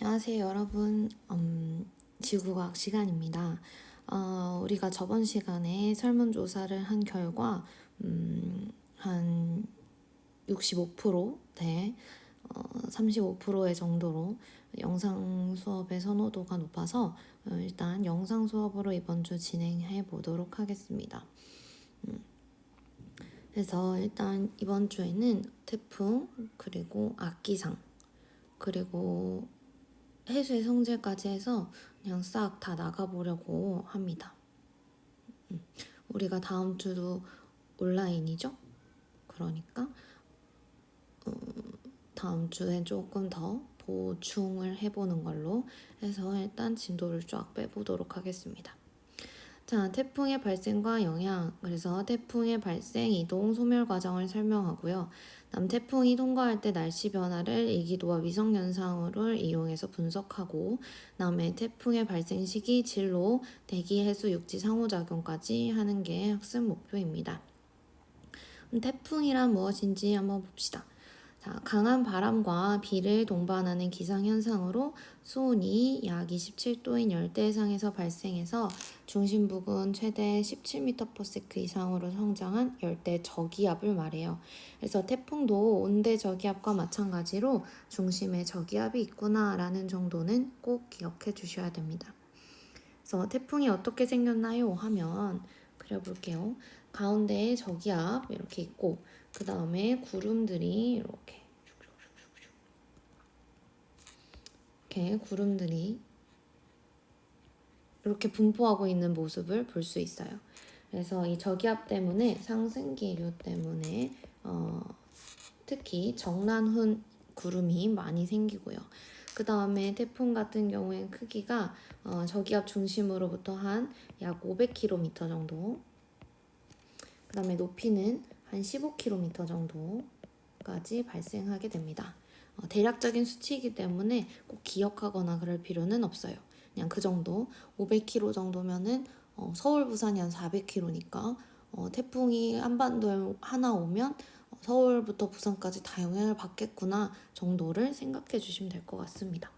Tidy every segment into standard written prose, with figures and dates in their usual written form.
안녕하세요, 여러분. 지구과학 시간입니다. 우리가 저번 시간에 설문조사를 한 결과 한 65%대 35%의 정도로 영상 수업의 선호도가 높아서 일단 영상 수업으로 이번 주 진행해 보도록 하겠습니다. 그래서 일단 이번 주에는 태풍, 그리고 악기상, 그리고 해수의 성질까지 해서 그냥 싹 다 나가보려고 합니다. 우리가 다음 주도 온라인이죠? 그러니까 다음 주에 조금 더 보충을 해보는 걸로 해서 일단 진도를 쫙 빼보도록 하겠습니다. 자, 태풍의 발생과 영향. 그래서 태풍의 발생, 이동, 소멸 과정을 설명하고요. 남태풍이 통과할 때 날씨 변화를 일기도와 위성 현상을 이용해서 분석하고, 다음에 태풍의 발생 시기, 진로, 대기, 해수, 육지 상호작용까지 하는 게 학습 목표입니다. 태풍이란 무엇인지 한번 봅시다. 자, 강한 바람과 비를 동반하는 기상현상으로 수온이 약 27도인 열대해상에서 발생해서 중심 부근 최대 17m/s 이상으로 성장한 열대 저기압을 말해요. 그래서 태풍도 온대 저기압과 마찬가지로 중심에 저기압이 있구나라는 정도는 꼭 기억해 주셔야 됩니다. 그래서 태풍이 어떻게 생겼나요? 하면 그려볼게요. 가운데에 저기압 이렇게 있고, 그 다음에 구름들이 이렇게 구름들이 이렇게 분포하고 있는 모습을 볼 수 있어요. 그래서 이 저기압 때문에 상승 기류 때문에 특히 정난훈 구름이 많이 생기고요. 그 다음에 태풍 같은 경우엔 크기가 저기압 중심으로부터 한 약 500km 정도, 그 다음에 높이는 한 15km 정도까지 발생하게 됩니다. 대략적인 수치이기 때문에 꼭 기억하거나 그럴 필요는 없어요. 그냥 그 정도, 500km 정도면은 서울, 부산이 한 400km니까 태풍이 한반도에 하나 오면 서울부터 부산까지 다 영향을 받겠구나 정도를 생각해 주시면 될 것 같습니다.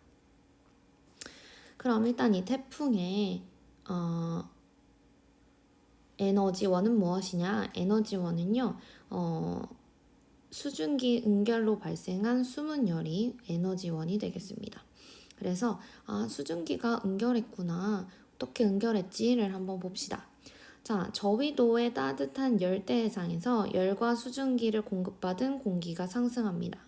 그럼 일단 이 태풍의 에너지원은 무엇이냐? 에너지원은요, 수증기 응결로 발생한 수문열이 에너지원이 되겠습니다. 그래서 수증기가 응결했구나. 어떻게 응결했지를 한번 봅시다. 자, 저위도의 따뜻한 열대해상에서 열과 수증기를 공급받은 공기가 상승합니다.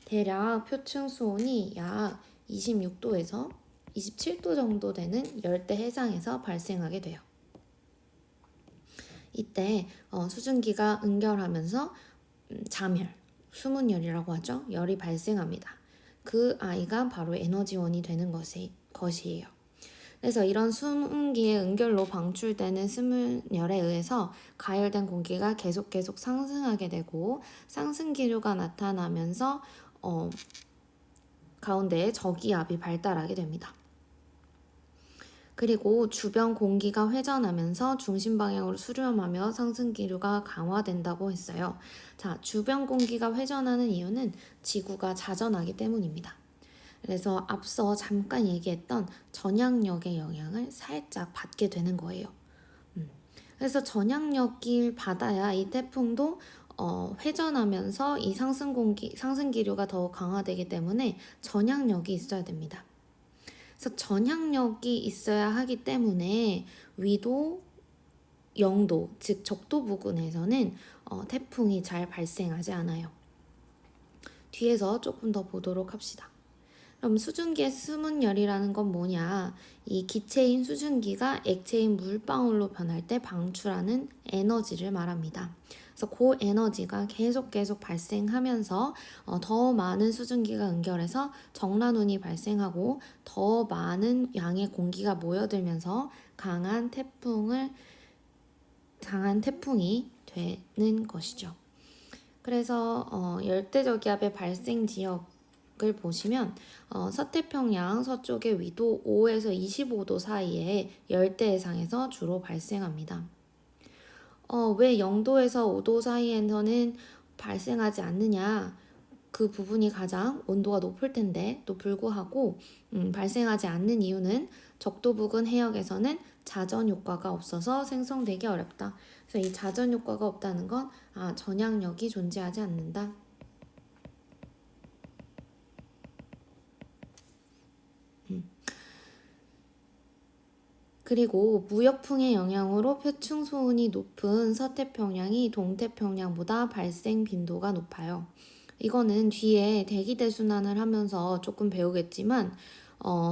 대략 표층 수온이 약 26도에서 27도 정도 되는 열대해상에서 발생하게 돼요. 이때 수증기가 응결하면서 잠열, 수문열이라고 하죠. 열이 발생합니다. 그 아이가 바로 에너지원이 되는 것이에요. 그래서 이런 수증기의 응결로 방출되는 수문열에 의해서 가열된 공기가 계속 상승하게 되고, 상승 기류가 나타나면서 가운데에 저기압이 발달하게 됩니다. 그리고 주변 공기가 회전하면서 중심 방향으로 수렴하며 상승 기류가 강화된다고 했어요. 자, 주변 공기가 회전하는 이유는 지구가 자전하기 때문입니다. 그래서 앞서 잠깐 얘기했던 전향력의 영향을 살짝 받게 되는 거예요. 그래서 전향력을 받아야 이 태풍도 회전하면서 이 상승 기류가 더 강화되기 때문에 전향력이 있어야 됩니다. 그래서 전향력이 있어야 하기 때문에 위도, 영도, 즉 적도 부근에서는 태풍이 잘 발생하지 않아요. 뒤에서 조금 더 보도록 합시다. 그럼 수증기의 수문열이라는 건 뭐냐? 이 기체인 수증기가 액체인 물방울로 변할 때 방출하는 에너지를 말합니다. 그래서 그 에너지가 계속 발생하면서 더 많은 수증기가 응결해서 정란운이 발생하고 더 많은 양의 공기가 모여들면서 강한 태풍이 되는 것이죠. 그래서 열대저기압의 발생 지역을 보시면 서태평양 서쪽의 위도 5에서 25도 사이에 열대해상에서 주로 발생합니다. 왜 0도에서 5도 사이에서는 발생하지 않느냐? 그 부분이 가장 온도가 높을 텐데도 불구하고 발생하지 않는 이유는 적도 부근 해역에서는 자전 효과가 없어서 생성되기 어렵다. 그래서 이 자전 효과가 없다는 건 전향력이 존재하지 않는다. 그리고 무역풍의 영향으로 표층 수온이 높은 서태평양이 동태평양보다 발생 빈도가 높아요. 이거는 뒤에 대기 대순환을 하면서 조금 배우겠지만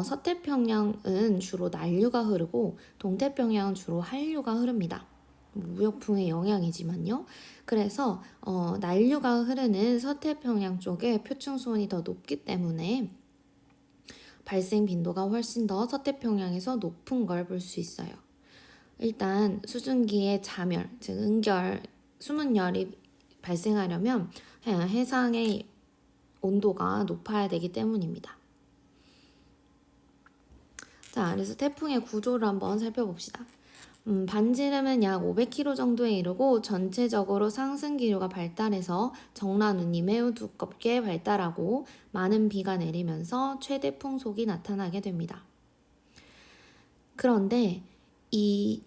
서태평양은 주로 난류가 흐르고 동태평양은 주로 한류가 흐릅니다. 무역풍의 영향이지만요. 그래서 난류가 흐르는 서태평양 쪽에 표층 수온이 더 높기 때문에 발생 빈도가 훨씬 더 서태평양에서 높은 걸 볼 수 있어요. 일단 수증기의 자멸, 즉 응결, 수문열이 발생하려면 해상의 온도가 높아야 되기 때문입니다. 자, 그래서 태풍의 구조를 한번 살펴봅시다. 반지름은 약 500km 정도에 이르고 전체적으로 상승 기류가 발달해서 정란운이 매우 두껍게 발달하고 많은 비가 내리면서 최대 풍속이 나타나게 됩니다. 그런데 이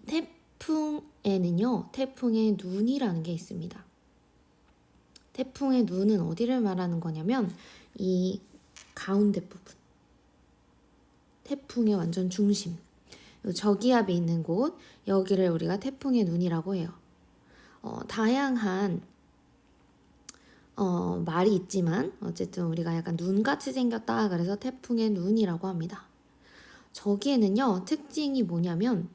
태풍에는요, 태풍의 눈이라는 게 있습니다. 태풍의 눈은 어디를 말하는 거냐면 이 가운데 부분, 태풍의 완전 중심, 저기압이 있는 곳, 여기를 우리가 태풍의 눈이라고 해요. 다양한 말이 있지만 어쨌든 우리가 약간 눈같이 생겼다 그래서 태풍의 눈이라고 합니다. 저기에는요, 특징이 뭐냐면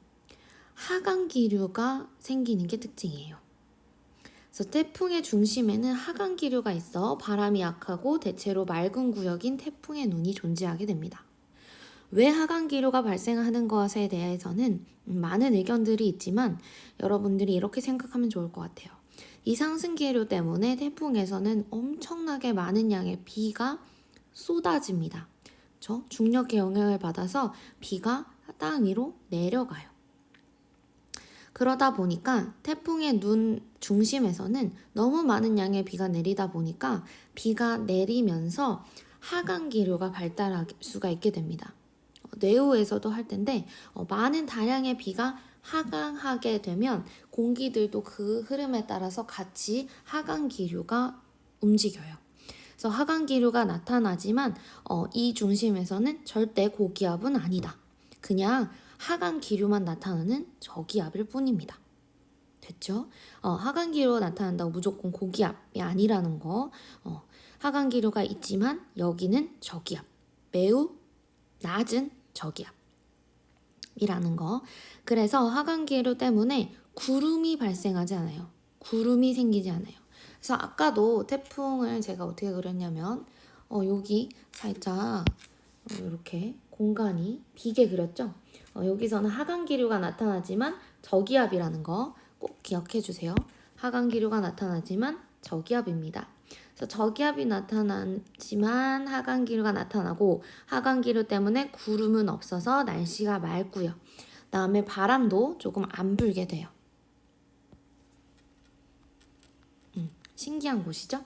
하강 기류가 생기는 게 특징이에요. 그래서 태풍의 중심에는 하강 기류가 있어 바람이 약하고 대체로 맑은 구역인 태풍의 눈이 존재하게 됩니다. 왜 하강 기류가 발생하는 것에 대해서는 많은 의견들이 있지만 여러분들이 이렇게 생각하면 좋을 것 같아요. 이 상승 기류 때문에 태풍에서는 엄청나게 많은 양의 비가 쏟아집니다. 그렇죠? 중력의 영향을 받아서 비가 땅 위로 내려가요. 그러다 보니까 태풍의 눈 중심에서는 너무 많은 양의 비가 내리다 보니까 비가 내리면서 하강 기류가 발달할 수가 있게 됩니다. 뇌우에서도 할 텐데 많은 다량의 비가 하강하게 되면 공기들도 그 흐름에 따라서 같이 하강 기류가 움직여요. 그래서 하강 기류가 나타나지만 이 중심에서는 절대 고기압은 아니다. 그냥 하강 기류만 나타나는 저기압일 뿐입니다. 됐죠? 하강 기류가 나타난다고 무조건 고기압이 아니라는 거. 하강 기류가 있지만 여기는 저기압. 매우 낮은 저기압이라는 거. 그래서 하강 기류 때문에 구름이 발생하지 않아요. 구름이 생기지 않아요. 그래서 아까도 태풍을 제가 어떻게 그렸냐면 여기 살짝 이렇게 공간이 비게 그렸죠. 여기서는 하강 기류가 나타나지만 저기압이라는 거 꼭 기억해 주세요. 하강 기류가 나타나지만 저기압입니다. 그래서 저기압이 나타나지만 하강 기류가 나타나고 하강 기류 때문에 구름은 없어서 날씨가 맑고요. 그다음에 바람도 조금 안 불게 돼요. 신기한 곳이죠?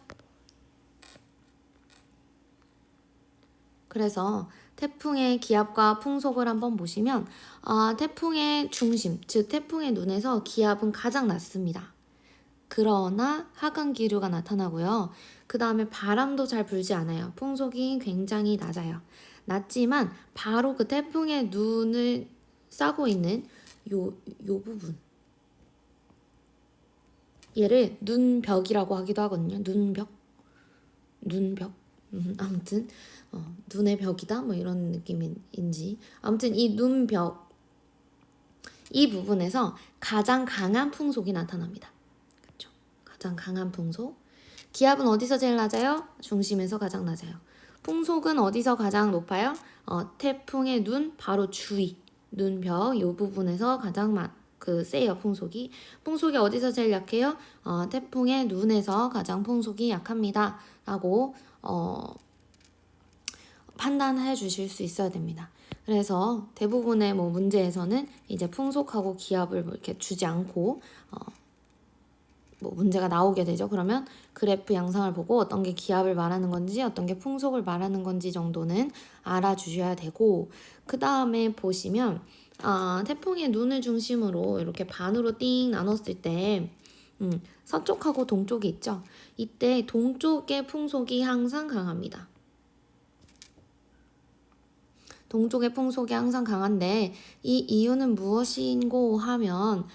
그래서 태풍의 기압과 풍속을 한번 보시면 태풍의 중심, 즉 태풍의 눈에서 기압은 가장 낮습니다. 그러나 하강 기류가 나타나고요. 그 다음에 바람도 잘 불지 않아요. 풍속이 굉장히 낮아요. 낮지만 바로 그 태풍의 눈을 싸고 있는 요 부분, 얘를 눈벽이라고 하기도 하거든요. 눈벽. 아무튼 눈의 벽이다 뭐 이런 느낌인지 아무튼 이 눈벽 이 부분에서 가장 강한 풍속이 나타납니다. 그렇죠? 가장 강한 풍속. 기압은 어디서 제일 낮아요? 중심에서 가장 낮아요. 풍속은 어디서 가장 높아요? 태풍의 눈 바로 주위 눈벽 이 부분에서 가장 세요. 풍속이 어디서 제일 약해요? 태풍의 눈에서 가장 풍속이 약합니다 라고 판단해 주실 수 있어야 됩니다. 그래서 대부분의 문제에서는 이제 풍속하고 기압을 이렇게 주지 않고 뭐 문제가 나오게 되죠. 그러면 그래프 양상을 보고 어떤 게 기압을 말하는 건지 어떤 게 풍속을 말하는 건지 정도는 알아주셔야 되고, 그 다음에 보시면 태풍의 눈을 중심으로 이렇게 반으로 띵 나눴을 때 서쪽하고 동쪽이 있죠. 이때 동쪽의 풍속이 항상 강합니다. 동쪽의 풍속이 항상 강한데 이 이유는 무엇인고 하면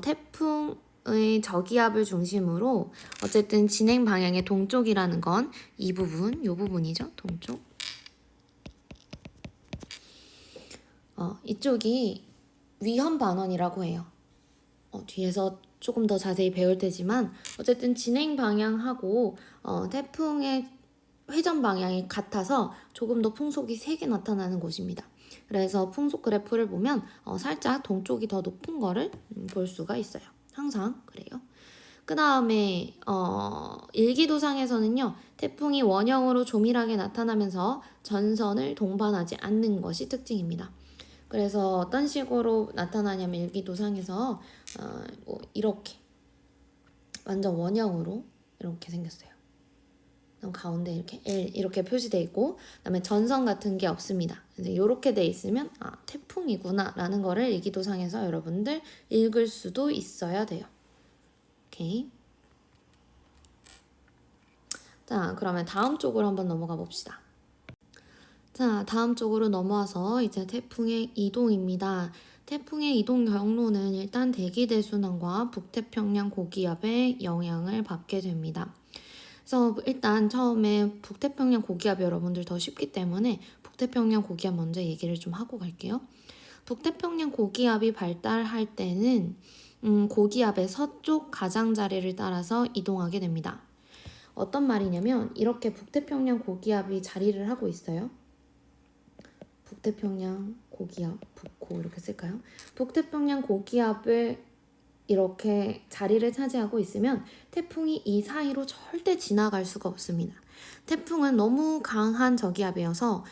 태풍의 저기압을 중심으로 어쨌든 진행 방향의 동쪽이라는 건 이 부분, 요 부분이죠. 동쪽. 이쪽이 위험 반원이라고 해요. 뒤에서 조금 더 자세히 배울 테지만 어쨌든 진행 방향하고 태풍의 회전 방향이 같아서 조금 더 풍속이 세게 나타나는 곳입니다. 그래서 풍속 그래프를 보면 살짝 동쪽이 더 높은 거를 볼 수가 있어요. 항상 그래요. 그 다음에 일기도상에서는요, 태풍이 원형으로 조밀하게 나타나면서 전선을 동반하지 않는 것이 특징입니다. 그래서 어떤 식으로 나타나냐면 일기도상에서 뭐 이렇게 완전 원형으로 이렇게 생겼어요. 가운데 이렇게 L 이렇게 표시되어 있고, 그다음에 전선 같은 게 없습니다. 그래서 이렇게 돼 있으면 태풍이구나 라는 거를 일기도상에서 여러분들 읽을 수도 있어야 돼요. 오케이. 자, 그러면 다음 쪽으로 한번 넘어가 봅시다. 자, 다음 쪽으로 넘어와서 이제 태풍의 이동입니다. 태풍의 이동 경로는 일단 대기대순환과 북태평양 고기압의 영향을 받게 됩니다. 그래서 일단 처음에 북태평양 고기압이 여러분들 더 쉽기 때문에 북태평양 고기압 먼저 얘기를 좀 하고 갈게요. 북태평양 고기압이 발달할 때는 고기압의 서쪽 가장자리를 따라서 이동하게 됩니다. 어떤 말이냐면 이렇게 북태평양 고기압이 자리를 하고 있어요. 북태평양 고기압, 북고 이렇게 쓸까요? 북태평양 고기압을 이렇게 자리를 차지하고 있으면 태풍이 이 사이로 절대 지나갈 수가 없습니다. 태풍은 너무 강한 저기압이어서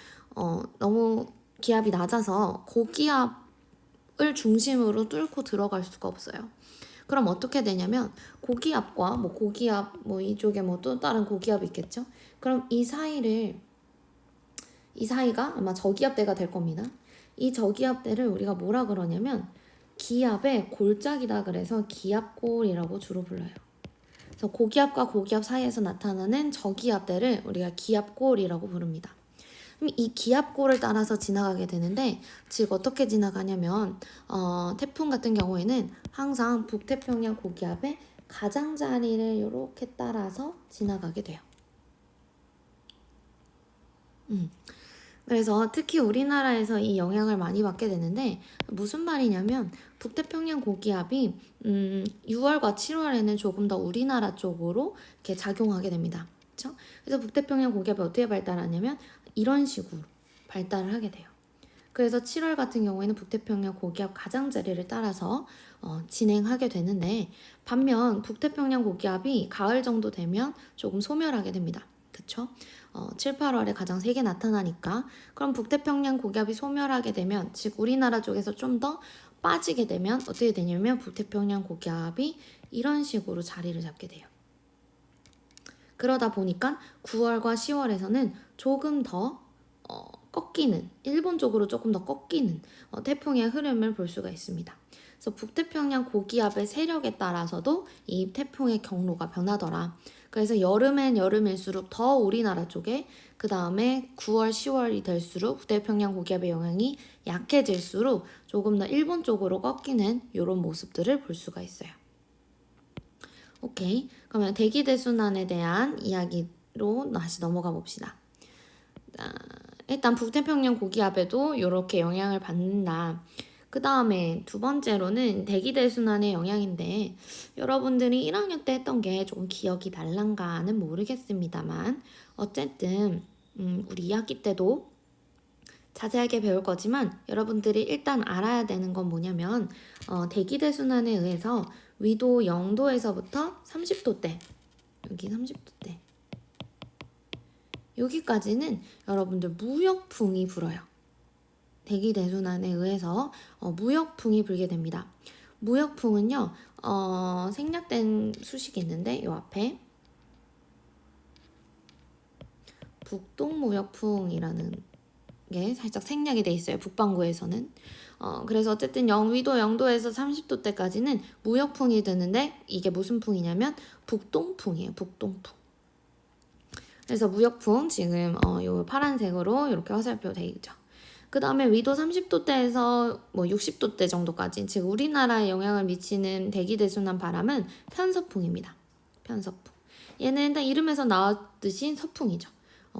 너무 기압이 낮아서 고기압을 중심으로 뚫고 들어갈 수가 없어요. 그럼 어떻게 되냐면 고기압과 고기압 이쪽에 또 다른 고기압이 있겠죠? 그럼 이 사이가 아마 저기압대가 될 겁니다. 이 저기압대를 우리가 뭐라 그러냐면 기압의 골짜기다 그래서 기압골이라고 주로 불러요. 그래서 고기압과 고기압 사이에서 나타나는 저기압대를 우리가 기압골이라고 부릅니다. 그럼 이 기압골을 따라서 지나가게 되는데, 즉 어떻게 지나가냐면 태풍 같은 경우에는 항상 북태평양 고기압의 가장자리를 이렇게 따라서 지나가게 돼요. 그래서 특히 우리나라에서 이 영향을 많이 받게 되는데, 무슨 말이냐면 북태평양 고기압이 6월과 7월에는 조금 더 우리나라 쪽으로 이렇게 작용하게 됩니다. 그렇죠? 그래서 북태평양 고기압이 어떻게 발달하냐면 이런 식으로 발달을 하게 돼요. 그래서 7월 같은 경우에는 북태평양 고기압 가장자리를 따라서 진행하게 되는데, 반면 북태평양 고기압이 가을 정도 되면 조금 소멸하게 됩니다. 그쵸? 7, 8월에 가장 세게 나타나니까. 그럼 북태평양 고기압이 소멸하게 되면, 즉 우리나라 쪽에서 좀 더 빠지게 되면 어떻게 되냐면 북태평양 고기압이 이런 식으로 자리를 잡게 돼요. 그러다 보니까 9월과 10월에서는 조금 더 꺾이는, 일본 쪽으로 조금 더 꺾이는 태풍의 흐름을 볼 수가 있습니다. 그래서 북태평양 고기압의 세력에 따라서도 이 태풍의 경로가 변하더라. 그래서 여름엔 여름일수록 더 우리나라 쪽에, 그 다음에 9월, 10월이 될수록 북태평양 고기압의 영향이 약해질수록 조금 더 일본 쪽으로 꺾이는 이런 모습들을 볼 수가 있어요. 오케이, 그러면 대기대순환에 대한 이야기로 다시 넘어가 봅시다. 일단 북태평양 고기압에도 이렇게 영향을 받는다. 그 다음에 두 번째로는 대기대순환의 영향인데, 여러분들이 1학년 때 했던 게 조금 기억이 날란가는 모르겠습니다만 어쨌든 우리 2학기 때도 자세하게 배울 거지만 여러분들이 일단 알아야 되는 건 뭐냐면 대기대순환에 의해서 위도 0도에서부터 30도대, 여기 30도대 여기까지는 여러분들 무역풍이 불어요. 대기대순환에 의해서 무역풍이 불게 됩니다. 무역풍은요, 생략된 수식이 있는데 요 앞에 북동무역풍이라는 게 살짝 생략이 돼 있어요. 북반구에서는. 그래서 어쨌든 위도 0도에서 30도대까지는 무역풍이 드는데 이게 무슨 풍이냐면 북동풍이에요. 북동풍. 그래서 무역풍 지금 요 파란색으로 이렇게 화살표 돼 있죠. 그 다음에 위도 30도대에서 뭐 60도대 정도까지, 즉 우리나라에 영향을 미치는 대기대순환 바람은 편서풍입니다. 편서풍. 얘는 일단 이름에서 나왔듯이 서풍이죠.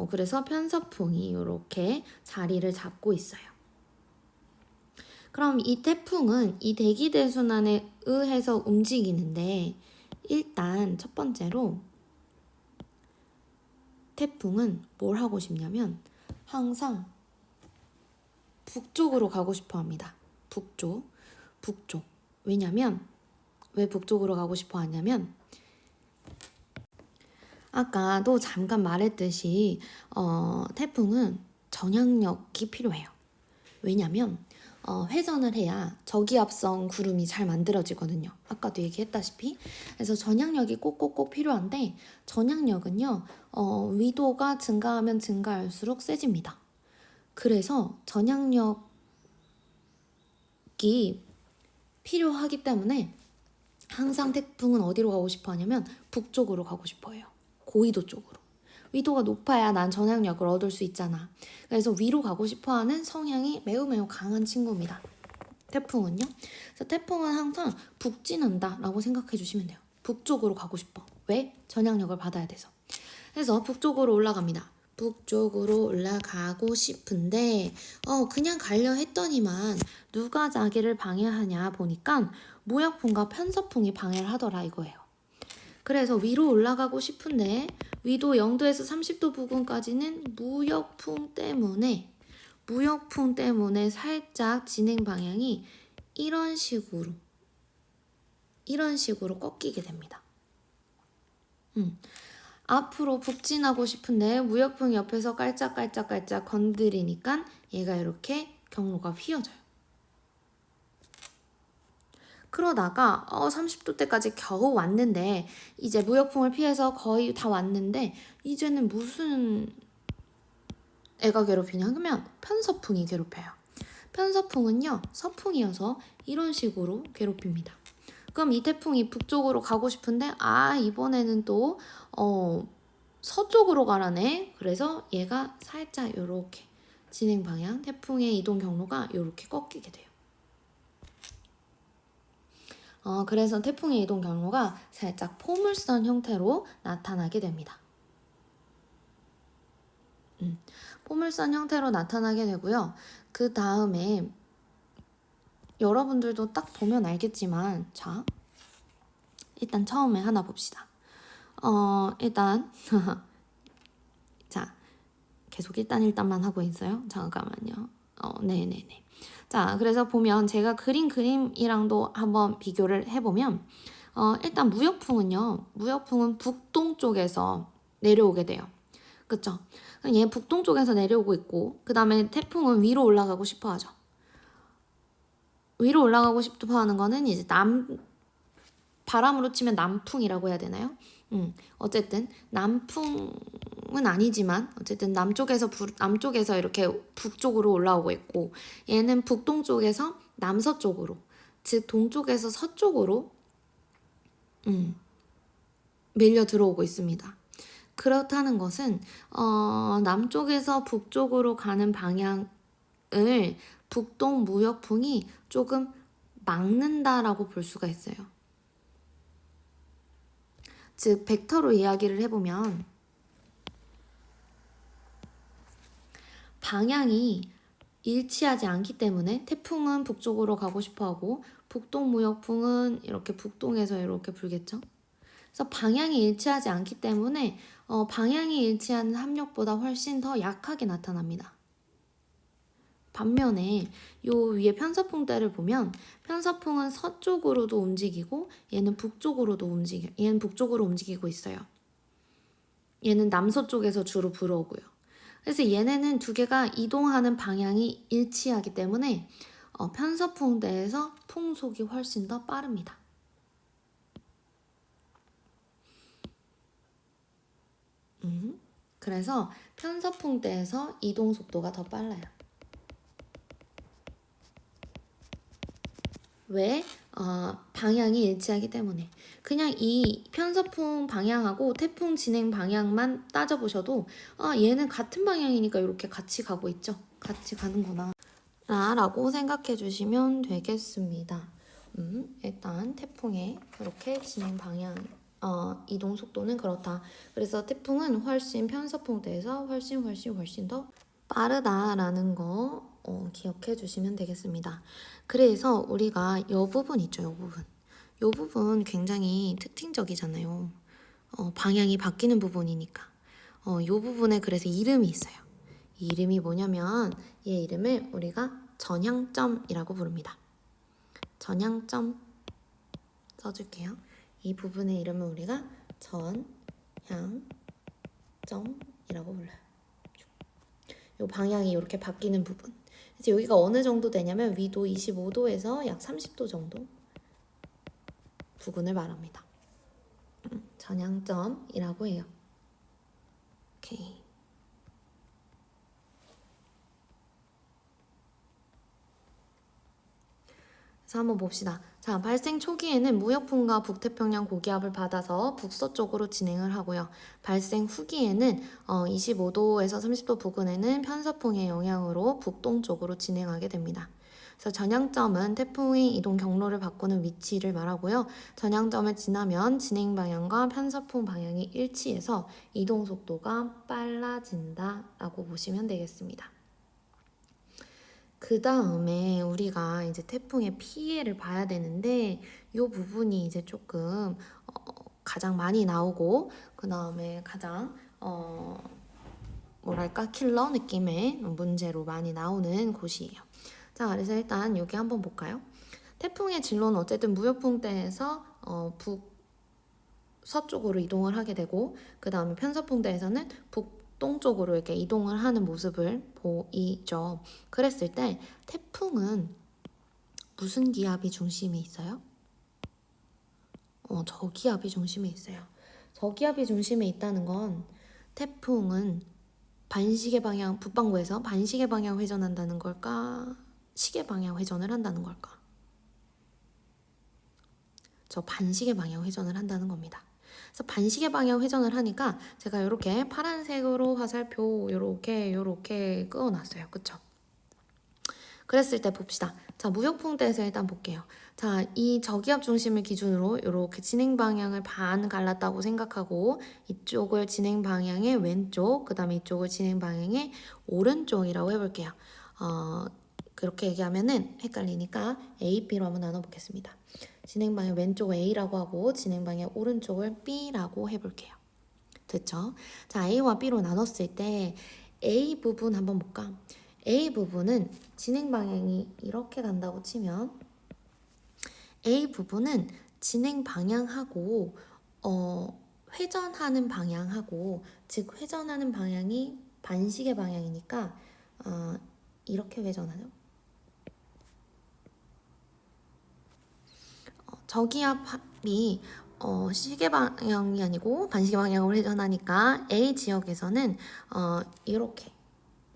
그래서 편서풍이 이렇게 자리를 잡고 있어요. 그럼 이 태풍은 이 대기대순환에 의해서 움직이는데, 일단 첫 번째로 태풍은 뭘 하고 싶냐면 항상 북쪽으로 가고 싶어 합니다. 북쪽. 왜냐면 왜 북쪽으로 가고 싶어 하냐면 아까도 잠깐 말했듯이 태풍은 전향력이 필요해요. 왜냐면 회전을 해야 저기압성 구름이 잘 만들어지거든요. 아까도 얘기했다시피. 그래서 전향력이 꼭꼭꼭 필요한데, 전향력은요 위도가 증가하면 증가할수록 세집니다. 그래서 전향력이 필요하기 때문에 항상 태풍은 어디로 가고 싶어 하냐면 북쪽으로 가고 싶어 해요. 고위도 쪽으로. 위도가 높아야 난 전향력을 얻을 수 있잖아. 그래서 위로 가고 싶어 하는 성향이 매우 매우 강한 친구입니다. 태풍은요. 그래서 태풍은 항상 북진한다 라고 생각해 주시면 돼요. 북쪽으로 가고 싶어. 왜? 전향력을 받아야 돼서. 그래서 북쪽으로 올라갑니다. 북쪽으로 올라가고 싶은데 그냥 가려 했더니만 누가 자기를 방해하냐 보니까 무역풍과 편서풍이 방해를 하더라 이거예요. 그래서 위로 올라가고 싶은데 위도 0도에서 30도 부근까지는 무역풍 때문에 살짝 진행 방향이 이런 식으로 꺾이게 됩니다. 앞으로 북진하고 싶은데 무역풍 옆에서 깔짝깔짝 건드리니까 얘가 이렇게 경로가 휘어져요. 그러다가 30도대까지 겨우 왔는데, 이제 무역풍을 피해서 거의 다 왔는데 이제는 무슨 애가 괴롭히냐 하면 편서풍이 괴롭혀요. 편서풍은요 서풍이어서 이런 식으로 괴롭힙니다. 그럼 이 태풍이 북쪽으로 가고 싶은데 이번에는 또 서쪽으로 가라네. 그래서 얘가 살짝 이렇게 진행 방향, 태풍의 이동 경로가 이렇게 꺾이게 돼요. 그래서 태풍의 이동 경로가 살짝 포물선 형태로 나타나게 됩니다. 포물선 형태로 나타나게 되고요. 그 다음에 여러분들도 딱 보면 알겠지만, 자, 일단 처음에 하나 봅시다. 일단 자, 계속 일단만 하고 있어요. 잠깐만요. 네네네. 자, 그래서 보면 제가 그린 그림이랑도 한번 비교를 해보면 일단 무역풍은 북동쪽에서 내려오게 돼요. 그쵸? 얘 북동쪽에서 내려오고 있고, 그 다음에 태풍은 위로 올라가고 싶어 하죠. 위로 올라가고 싶어 하는 거는 이제 바람으로 치면 남풍이라고 해야 되나요? 어쨌든 남풍은 아니지만 어쨌든 남쪽에서 이렇게 북쪽으로 올라오고 있고, 얘는 북동쪽에서 남서쪽으로, 즉 동쪽에서 서쪽으로 밀려 들어오고 있습니다. 그렇다는 것은 남쪽에서 북쪽으로 가는 방향을 북동 무역풍이 조금 막는다라고 볼 수가 있어요. 즉 벡터로 이야기를 해보면 방향이 일치하지 않기 때문에 태풍은 북쪽으로 가고 싶어하고 북동 무역풍은 이렇게 북동에서 이렇게 불겠죠. 그래서 방향이 일치하지 않기 때문에 방향이 일치하는 합력보다 훨씬 더 약하게 나타납니다. 반면에 요 위에 편서풍대를 보면 편서풍은 서쪽으로도 움직이고 얘는 북쪽으로 움직이고 있어요. 얘는 남서쪽에서 주로 불어오고요. 그래서 얘네는 두 개가 이동하는 방향이 일치하기 때문에 편서풍대에서 풍속이 훨씬 더 빠릅니다. 그래서 편서풍대에서 이동 속도가 더 빨라요. 왜? 방향이 일치하기 때문에. 그냥 이 편서풍 방향하고 태풍 진행 방향만 따져보셔도 얘는 같은 방향이니까 이렇게 같이 가고 있죠. 같이 가는구나 라고 생각해 주시면 되겠습니다. 일단 태풍의 이렇게 진행 방향 이동 속도는 그렇다. 그래서 태풍은 훨씬 편서풍대에서 훨씬 더 빠르다라는 거 기억해 주시면 되겠습니다. 그래서 우리가 이 부분 있죠, 이 부분. 이 부분 굉장히 특징적이잖아요. 방향이 바뀌는 부분이니까. 이 부분에 그래서 이름이 있어요. 이 이름이 뭐냐면 이 이름을 우리가 전향점이라고 부릅니다. 전향점 써줄게요. 이 부분의 이름을 우리가 전향점이라고 불러요. 이 방향이 이렇게 바뀌는 부분. 그래서 여기가 어느 정도 되냐면 위도 25도에서 약 30도 정도 부근을 말합니다. 전향점이라고 해요. 오케이. 자, 한번 봅시다. 자, 발생 초기에는 무역풍과 북태평양 고기압을 받아서 북서쪽으로 진행을 하고요. 발생 후기에는 25도에서 30도 부근에는 편서풍의 영향으로 북동쪽으로 진행하게 됩니다. 그래서 전향점은 태풍의 이동 경로를 바꾸는 위치를 말하고요. 전향점을 지나면 진행 방향과 편서풍 방향이 일치해서 이동 속도가 빨라진다라고 보시면 되겠습니다. 그 다음에 우리가 이제 태풍의 피해를 봐야 되는데 이 부분이 이제 조금 가장 많이 나오고 그 다음에 가장 뭐랄까 킬러 느낌의 문제로 많이 나오는 곳이에요. 자, 그래서 일단 여기 한번 볼까요? 태풍의 진로는 어쨌든 무역풍대에서 북서쪽으로 이동을 하게 되고 그 다음에 편서풍대에서는 북동쪽으로 이렇게 이동을 하는 모습을 보이죠. 그랬을 때 태풍은 무슨 기압이 중심에 있어요? 저기압이 중심에 있어요. 저기압이 중심에 있다는 건 태풍은 반시계 방향, 북반구에서 반시계 방향 회전한다는 걸까? 시계 방향 회전을 한다는 걸까? 저 반시계 방향 회전을 한다는 겁니다. 그래서 반시계 방향 회전을 하니까 제가 이렇게 파란색으로 화살표 요렇게 그어놨어요. 그쵸? 그랬을 때 봅시다. 자, 무역풍대에서 일단 볼게요. 자, 이 저기압 중심을 기준으로 이렇게 진행 방향을 반 갈랐다고 생각하고 이쪽을 진행 방향의 왼쪽, 그 다음에 이쪽을 진행 방향의 오른쪽이라고 해볼게요. 그렇게 얘기하면은 헷갈리니까 A, B로 한번 나눠보겠습니다. 진행 방향 왼쪽을 A라고 하고 진행 방향 오른쪽을 B라고 해볼게요. 됐죠? 자, A와 B로 나눴을 때 A 부분 한번 볼까? A 부분은 진행 방향이 이렇게 간다고 치면 A 부분은 진행 방향하고 회전하는 방향하고 즉 회전하는 방향이 반시계 방향이니까 이렇게 회전하죠. 저기압이 시계 방향이 아니고 반시계 방향으로 회전하니까 A 지역에서는 이렇게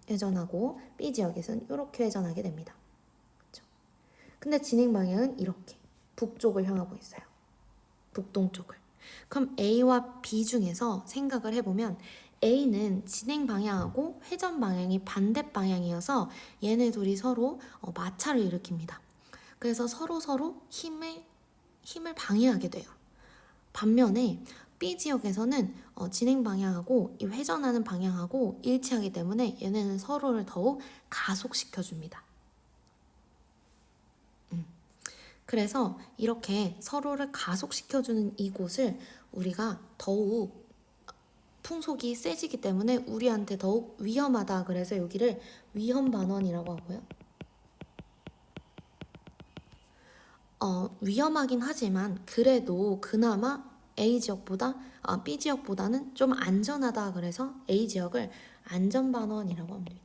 회전하고 B 지역에서는 이렇게 회전하게 됩니다. 그렇죠? 근데 진행 방향은 이렇게 북쪽을 향하고 있어요. 북동쪽을. 그럼 A와 B 중에서 생각을 해보면 A는 진행 방향하고 회전 방향이 반대 방향이어서 얘네 둘이 서로 마찰을 일으킵니다. 그래서 서로 힘을 방해하게 돼요. 반면에 B 지역에서는 진행 방향하고 이 회전하는 방향하고 일치하기 때문에 얘네는 서로를 더욱 가속시켜줍니다. 그래서 이렇게 서로를 가속시켜주는 이곳을 우리가 더욱 풍속이 세지기 때문에 우리한테 더욱 위험하다. 그래서 여기를 위험반원이라고 하고요. 위험하긴 하지만 그래도 그나마 A 지역보다 B 지역보다는 좀 안전하다. 그래서 A 지역을 안전반원이라고 합니다.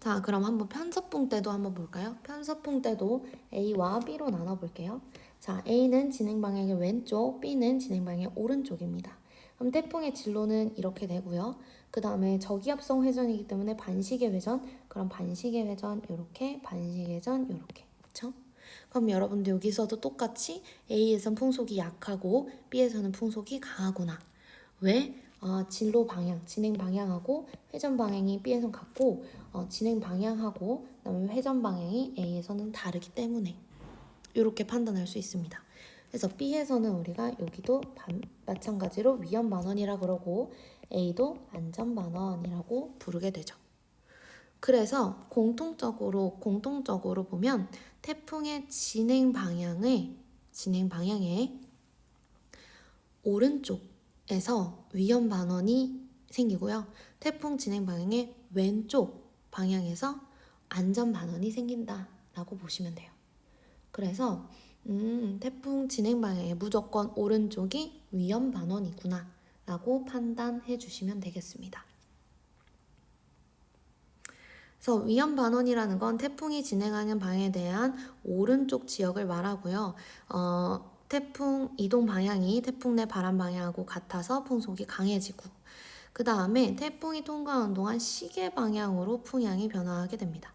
자, 그럼 한번 편서풍 때도 한번 볼까요? 편서풍 때도 A와 B로 나눠볼게요. 자, A는 진행 방향의 왼쪽, B는 진행 방향의 오른쪽입니다. 그럼 태풍의 진로는 이렇게 되고요. 그 다음에 저기압성 회전이기 때문에 반시계 회전, 그럼 반시계 회전 이렇게, 반시계 회전 이렇게, 그쵸? 그럼 여러분들 여기서도 똑같이 A에선 풍속이 약하고 B에서는 풍속이 강하구나. 왜? 진로 방향, 진행 방향하고 회전 방향이 B에선 같고 진행 방향하고 그다음에 회전 방향이 A에서는 다르기 때문에 이렇게 판단할 수 있습니다. 그래서 B에서는 우리가 여기도 마찬가지로 위험 반원이라 그러고 A도 안전 반원이라고 부르게 되죠. 그래서 공통적으로 보면 태풍의 진행 방향의 오른쪽에서 위험 반원이 생기고요. 태풍 진행 방향의 왼쪽 방향에서 안전 반원이 생긴다라고 보시면 돼요. 그래서 태풍 진행 방향의 무조건 오른쪽이 위험 반원이구나 라고 판단해 주시면 되겠습니다. 그래서 위험 반원이라는 건 태풍이 진행하는 방향에 대한 오른쪽 지역을 말하고요. 태풍 이동 방향이 태풍 내 바람 방향하고 같아서 풍속이 강해지고 그 다음에 태풍이 통과하는 동안 시계 방향으로 풍향이 변화하게 됩니다.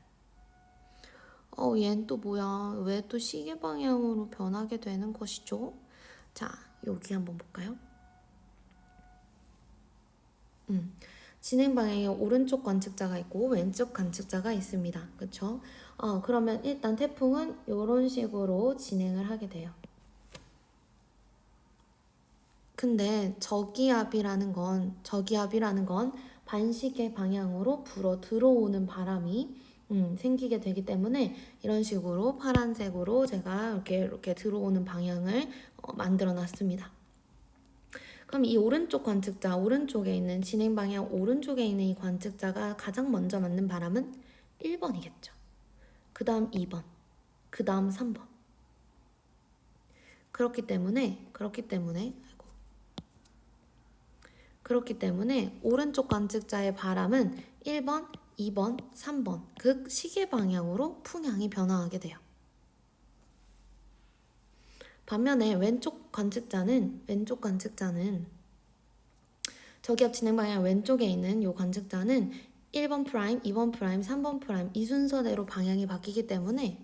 얘는 또 뭐야? 왜 또 시계 방향으로 변하게 되는 것이죠? 자, 여기 한번 볼까요? 진행 방향에 오른쪽 관측자가 있고 왼쪽 관측자가 있습니다. 그쵸? 그러면 일단 태풍은 이런 식으로 진행을 하게 돼요. 근데 저기압이라는 건 반시계 방향으로 불어 들어오는 바람이 생기게 되기 때문에 이런 식으로 파란색으로 제가 이렇게 들어오는 방향을 만들어 놨습니다. 그럼 이 오른쪽 관측자, 오른쪽에 있는 진행 방향 오른쪽에 있는 이 관측자가 가장 먼저 맞는 바람은 1번이겠죠. 그 다음 2번, 그 다음 3번. 그렇기 때문에 오른쪽 관측자의 바람은 1번, 2번, 3번 그 시계 방향으로 풍향이 변화하게 돼요. 반면에 왼쪽 관측자는 저기압 진행 방향 왼쪽에 있는 이 관측자는 1번 프라임, 2번 프라임, 3번 프라임 이 순서대로 방향이 바뀌기 때문에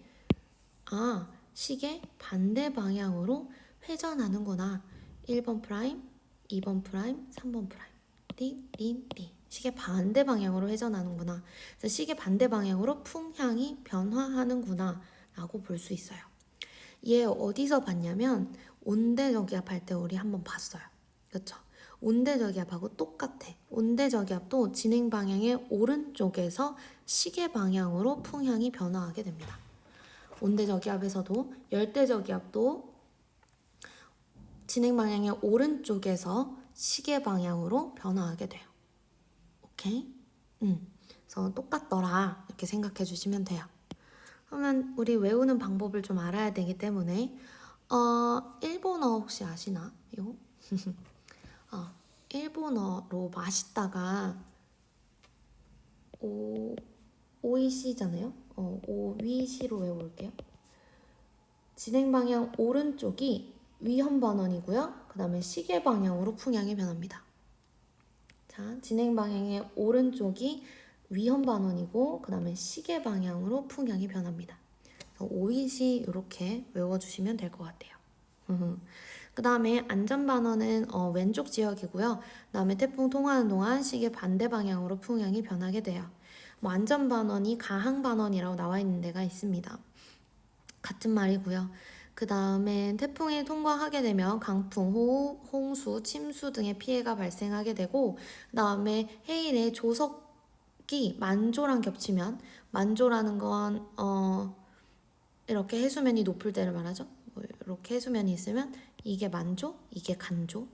시계 반대 방향으로 회전하는구나. 1번 프라임, 2번 프라임, 3번 프라임. 띵띵띵. 시계 반대 방향으로 회전하는구나. 그래서 시계 반대 방향으로 풍향이 변화하는구나 라고 볼 수 있어요. 얘 어디서 봤냐면 온대저기압 할 때 우리 한번 봤어요. 그렇죠? 온대저기압하고 똑같아. 온대저기압도 진행 방향의 오른쪽에서 시계 방향으로 풍향이 변화하게 됩니다. 온대저기압에서도 열대저기압도 진행 방향의 오른쪽에서 시계 방향으로 변화하게 돼요. 오케이? 그래서 똑같더라 이렇게 생각해 주시면 돼요. 그러면 우리 외우는 방법을 좀 알아야 되기 때문에 일본어 혹시 아시나? 요? 일본어로 맛있다가 오이시잖아요. 오위시로 외워볼게요. 진행 방향 오른쪽이 위험 반원이고요. 그 다음에 시계 방향으로 풍향이 변합니다. 자, 진행 방향의 오른쪽이 위험 반원이고 그 다음에 시계 방향으로 풍향이 변합니다. 오이시 이렇게 외워주시면 될 것 같아요. 그 다음에 안전 반원은 왼쪽 지역이고요. 그 다음에 태풍 통하는 동안 시계 반대 방향으로 풍향이 변하게 돼요. 안전 반원이 가항 반원이라고 나와 있는 데가 있습니다. 같은 말이고요. 그 다음에 태풍이 통과하게 되면 강풍, 호우, 홍수, 침수 등의 피해가 발생하게 되고 그 다음에 해일의 조석이 만조랑 겹치면 만조라는 건 이렇게 해수면이 높을 때를 말하죠. 이렇게 해수면이 있으면 이게 만조, 이게 간조.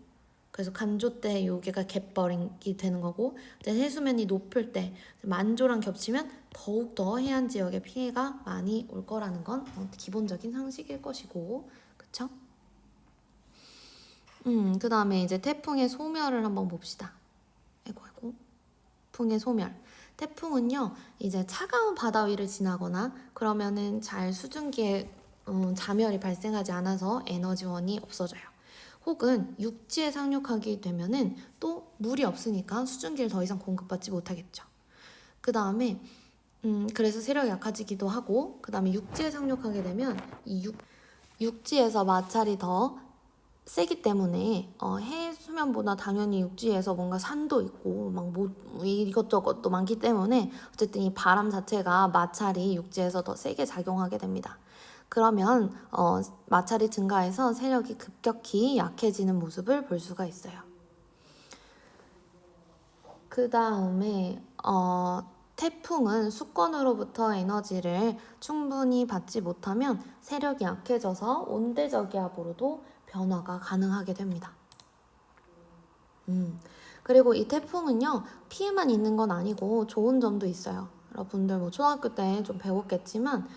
그래서 간조 때 여기가 갯벌이 되는 거고 해수면이 높을 때 만조랑 겹치면 더욱더 해안 지역에 피해가 많이 올 거라는 건 기본적인 상식일 것이고 그쵸? 그 다음에 이제 태풍의 소멸을 한번 봅시다. 아이고 풍의 소멸. 태풍은요, 이제 차가운 바다 위를 지나거나 그러면은 잘 수증기에 자멸이 발생하지 않아서 에너지원이 없어져요. 혹은 육지에 상륙하게 되면은 또 물이 없으니까 수증기를 더 이상 공급받지 못하겠죠. 그 다음에 그래서 세력이 약해지기도 하고, 그 다음에 육지에 상륙하게 되면 육지에서 마찰이 더 세기 때문에 해 수면보다 당연히 육지에서 뭔가 산도 있고 막 뭐 이것저것도 많기 때문에 어쨌든 이 바람 자체가 마찰이 육지에서 더 세게 작용하게 됩니다. 그러면 마찰이 증가해서 세력이 급격히 약해지는 모습을 볼 수가 있어요. 그 다음에 태풍은 수권으로부터 에너지를 충분히 받지 못하면 세력이 약해져서 온대저기압으로도 변화가 가능하게 됩니다. 그리고 이 태풍은요, 피해만 있는 건 아니고 좋은 점도 있어요. 여러분들 뭐 초등학교 때 좀 배웠겠지만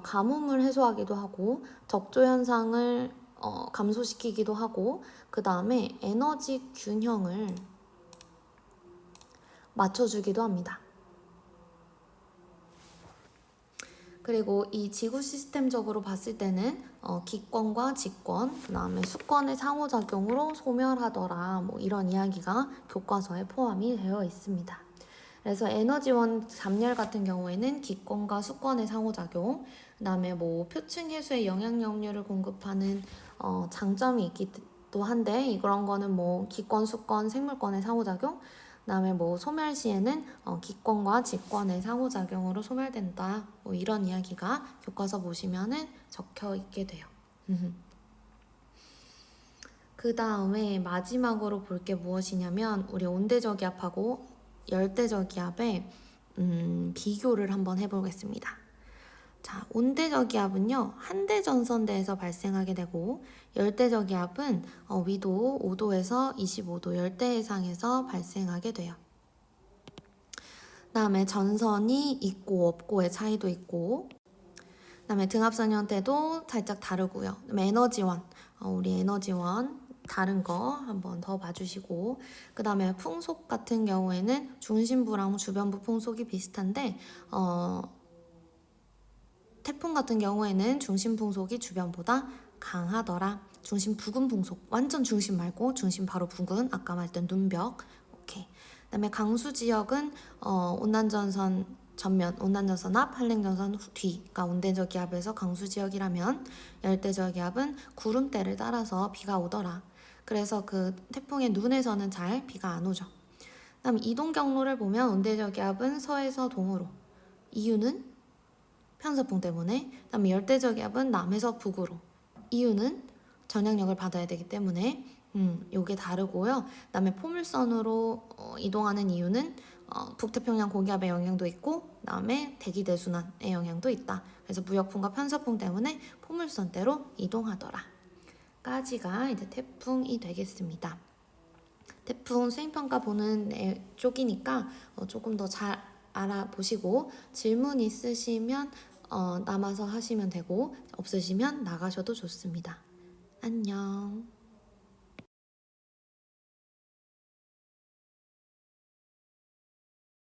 가뭄을 해소하기도 하고 적조 현상을 감소시키기도 하고, 그 다음에 에너지 균형을 맞춰주기도 합니다. 그리고 이 지구 시스템적으로 봤을 때는 기권과 직권, 그 다음에 수권의 상호작용으로 소멸하더라, 뭐 이런 이야기가 교과서에 포함이 되어 있습니다. 그래서 에너지원 잠열 같은 경우에는 기권과 수권의 상호작용, 그 다음에 뭐 표층 해수에 영향염료를 공급하는 장점이 있기도 한데, 이런 거는 뭐 기권, 수권, 생물권의 상호작용, 그다음에 뭐 소멸 시에는 기권과 직권의 상호작용으로 소멸된다, 뭐 이런 이야기가 교과서 보시면은 적혀 있게 돼요. 그 다음에 마지막으로 볼 게 무엇이냐면, 우리 온대저기압하고 열대저기압의 비교를 한번 해보겠습니다. 자, 온대저기압은요, 한대전선대에서 발생하게 되고, 열대저기압은 위도 5도에서 25도 열대해상에서 발생하게 돼요. 그다음에 전선이 있고 없고의 차이도 있고, 그다음에 등압선 형태도 살짝 다르고요. 그다음에 에너지원, 우리 에너지원 다른 거 한번 더 봐주시고, 그 다음에 풍속 같은 경우에는 중심부랑 주변부 풍속이 비슷한데 태풍 같은 경우에는 중심 풍속이 주변보다 강하더라. 중심 부근 풍속, 완전 중심 말고 중심 바로 부근, 아까 말했던 눈벽. 오케이. 그다음에 강수 지역은 온난전선 전면, 온난전선 앞, 한랭전선 뒤가 온대저기압에서 강수 지역이라면, 열대저기압은 구름대를 따라서 비가 오더라. 그래서 그 태풍의 눈에서는 잘 비가 안 오죠. 그다음 이동 경로를 보면 온대저기압은 서에서 동으로. 이유는 편서풍 때문에. 그다음에 열대저기압은 남에서 북으로. 이유는 전향력을 받아야 되기 때문에. 요게 다르고요. 그다음에 포물선으로 이동하는 이유는 북태평양 고기압의 영향도 있고, 그다음에 대기대순환의 영향도 있다. 그래서 무역풍과 편서풍 때문에 포물선대로 이동하더라. 까지가 이제 태풍이 되겠습니다. 태풍 수행평가 보는 쪽이니까 조금 더 잘 알아보시고, 질문 있으시면 남아서 하시면 되고, 없으시면 나가셔도 좋습니다. 안녕.